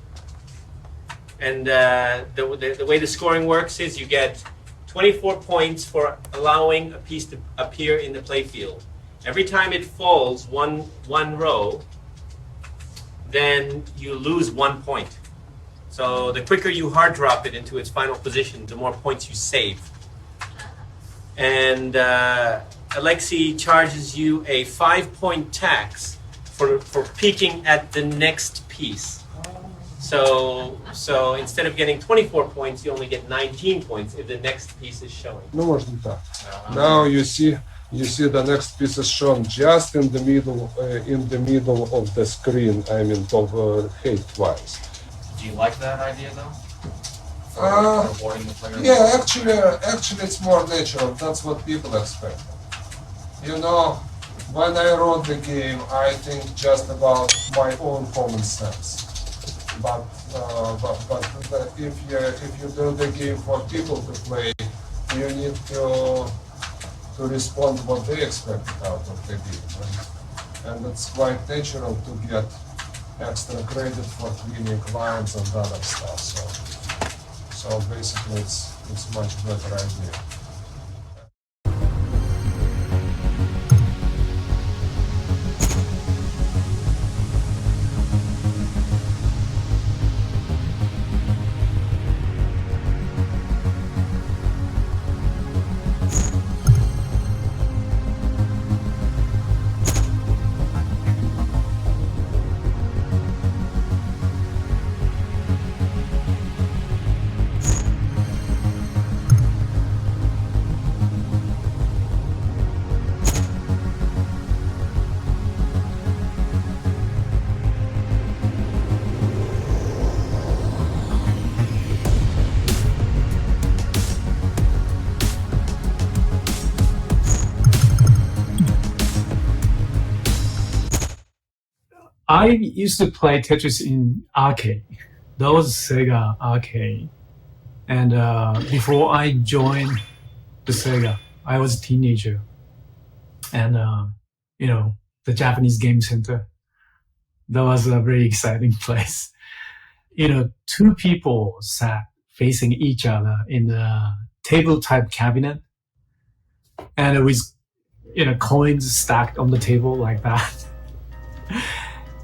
And the way the scoring works is you get 24 points for allowing a piece to appear in the playfield. Every time it falls one row, then you lose 1 point. So the quicker you hard drop it into its final position, the more points you save. And Alexei charges you a 5-point tax for peeking at the next piece. So instead of getting 24 points, you only get 19 points if the next piece is showing. No more than that. Now you see the next piece is shown just in the middle of the screen. I mean, height-wise. Do you like that idea though? Rewarding the player? Yeah, actually it's more natural. That's what people expect. You know, when I wrote the game, I think just about my own common sense. But if you do the game for people to play, you need to respond what they expect out of the game, and it's quite natural to get extra credit for cleaning lines and other stuff. So basically, it's much better idea. I used to play Tetris in arcade. That was Sega arcade. And before I joined the Sega, I was a teenager. And, the Japanese Game Center, that was a very exciting place. Two people sat facing each other in a table type cabinet. And with, coins stacked on the table like that.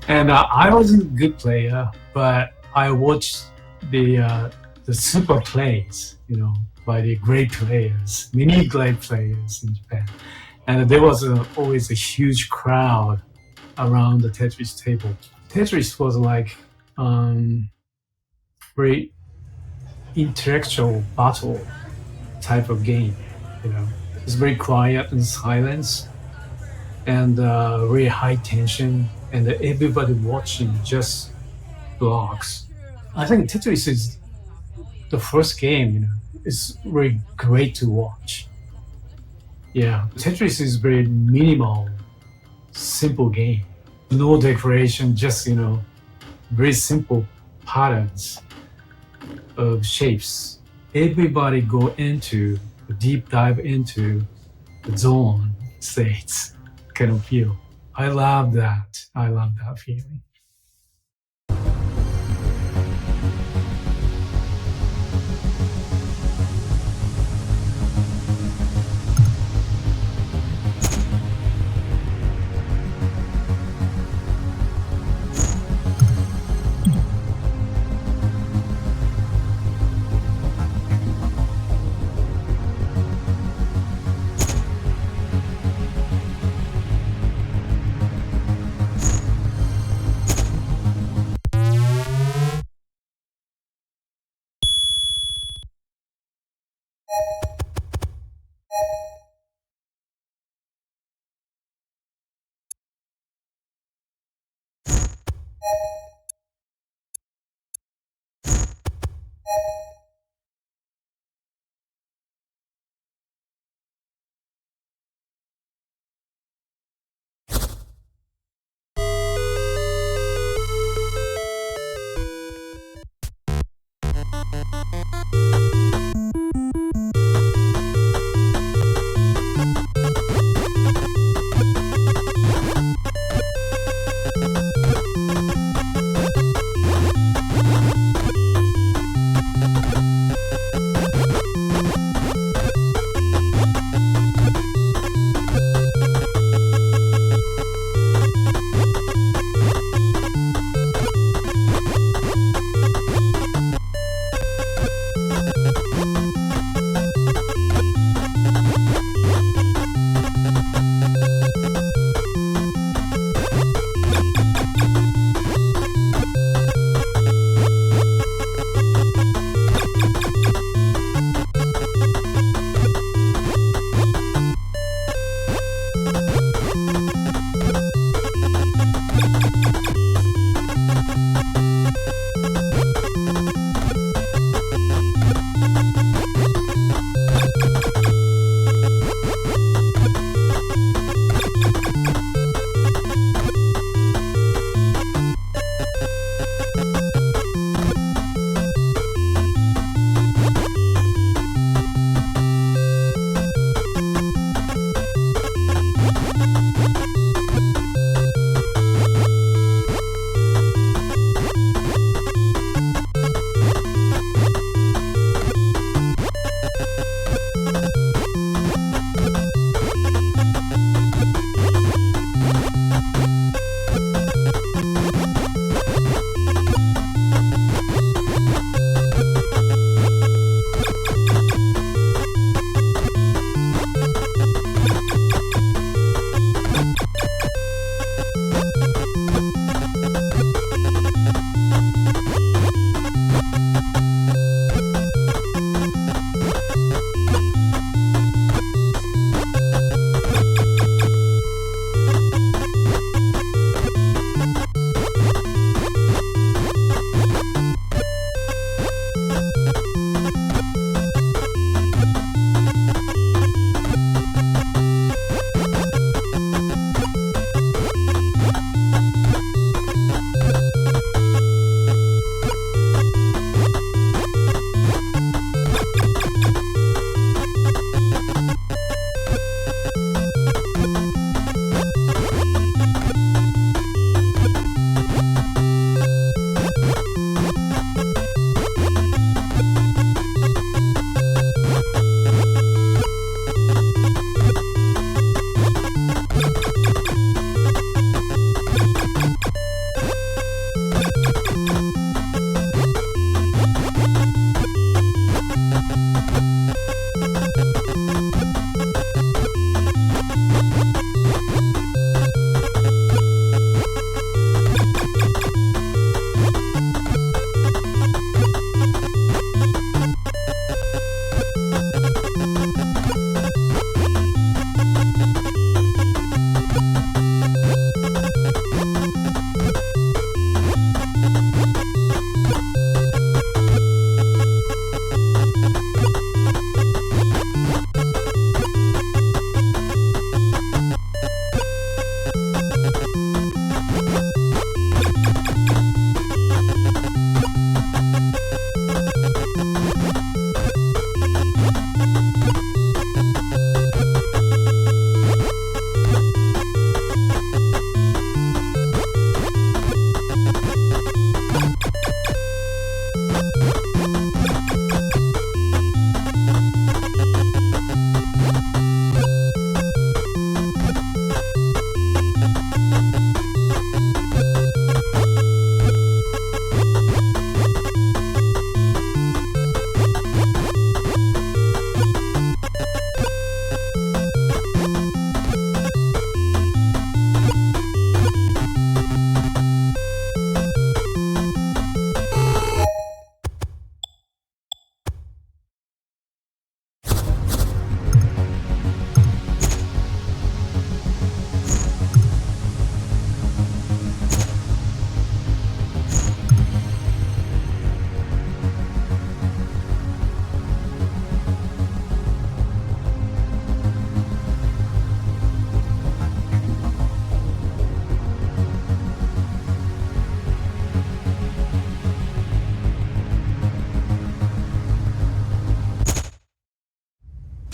And I wasn't a good player, but I watched the super plays, by the great players, many great players in Japan. And there was always a huge crowd around the Tetris table. Tetris was like very intellectual battle type of game. It's very quiet and silence, and very high tension, and everybody watching just blocks. I think Tetris is the first game. It's very great to watch. Yeah, Tetris is very minimal, simple game. No decoration, just very simple patterns of shapes. Everybody go into a deep dive into the zone states kind of feel. I love that. I love that feeling.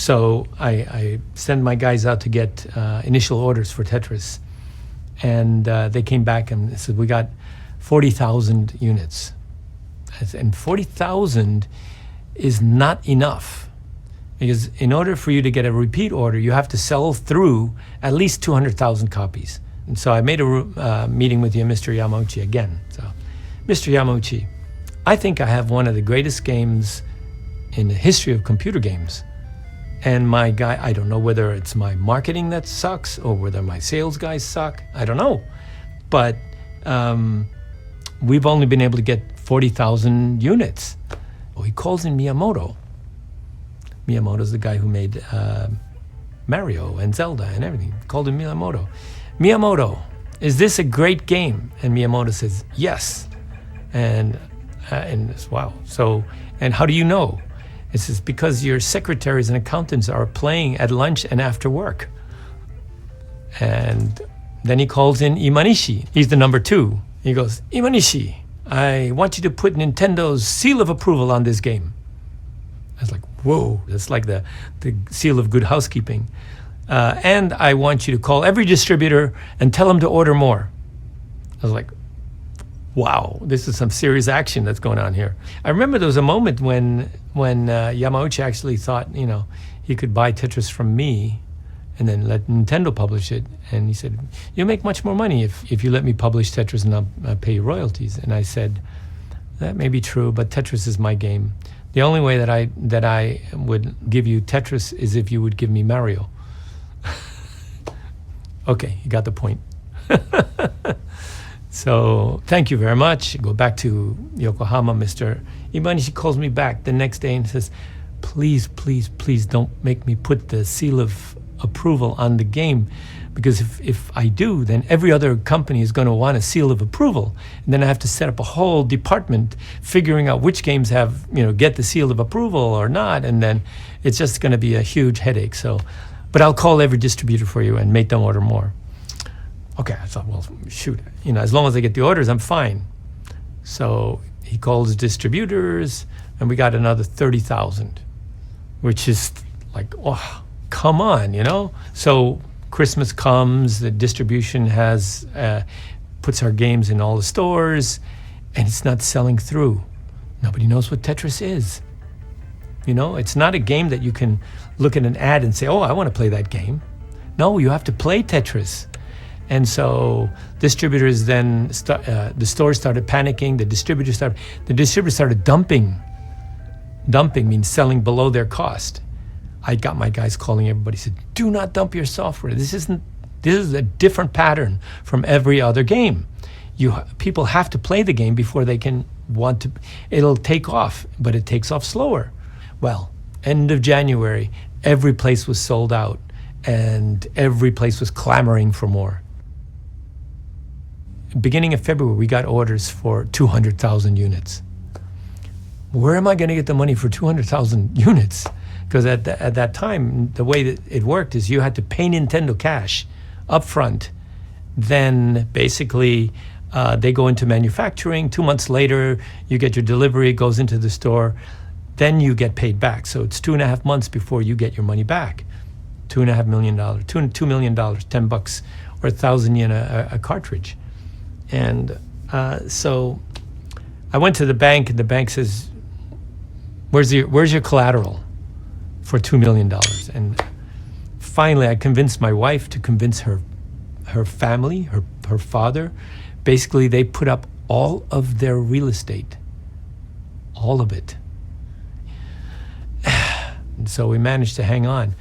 So I send my guys out to get initial orders for Tetris, and they came back and said, we got 40,000 units. And 40,000 is not enough, because in order for you to get a repeat order, you have to sell through at least 200,000 copies. And so I made a meeting with you, Mr. Yamauchi, again. So, Mr. Yamauchi, I think I have one of the greatest games in the history of computer games. And my guy, I don't know whether it's my marketing that sucks or whether my sales guys suck. I don't know. But we've only been able to get 40,000 units. Well, he calls in Miyamoto. Miyamoto's the guy who made Mario and Zelda and everything. He called him Miyamoto. Miyamoto, is this a great game? And Miyamoto says, yes. And it's, wow. So, and how do you know? It says, because your secretaries and accountants are playing at lunch and after work. And then he calls in Imanishi. He's the number 2. He goes, Imanishi, I want you to put Nintendo's seal of approval on this game. I was like, whoa, that's like the seal of good housekeeping. And I want you to call every distributor and tell them to order more. I was like, wow, this is some serious action that's going on here. I remember there was a moment when Yamauchi actually thought, you know, he could buy Tetris from me and then let Nintendo publish it. And he said, you'll make much more money if you let me publish Tetris and I'll pay you royalties. And I said, that may be true, but Tetris is my game. The only way that I would give you Tetris is if you would give me Mario. Okay, you got the point. So thank you very much. Go back to Yokohama. Mr. Imanishi calls me back the next day and says, please, please, please don't make me put the seal of approval on the game, because if I do, then every other company is going to want a seal of approval, and then I have to set up a whole department figuring out which games have, you know, get the seal of approval or not, and then it's just going to be a huge headache. So, but I'll call every distributor for you and make them order more. Okay, I thought, well, shoot, you know, as long as I get the orders, I'm fine. So he calls distributors, and we got another 30,000, which is like, oh, come on, you know? So Christmas comes, the distribution has puts our games in all the stores, and it's not selling through. Nobody knows what Tetris is. You know, it's not a game that you can look at an ad and say, oh, I want to play that game. No, you have to play Tetris. And so distributors then, the stores started panicking, the distributors started dumping. Dumping means selling below their cost. I got my guys calling everybody, said, do not dump your software. This is a different pattern from every other game. People have to play the game before they can want to, it'll take off, but it takes off slower. Well, end of January, every place was sold out. and every place was clamoring for more. Beginning of February, we got orders for 200,000 units. Where am I going to get the money for 200,000 units? Because at that time, the way that it worked is you had to pay Nintendo cash up front. Then basically, they go into manufacturing. 2 months later, you get your delivery, it goes into the store. Then you get paid back. So it's 2.5 months before you get your money back. $2.5 million, $2 million, $10 or 1,000 yen a cartridge. And so I went to the bank, and the bank says, where's your collateral for $2 million? And finally, I convinced my wife to convince her family, her father. Basically, they put up all of their real estate, all of it. And so we managed to hang on.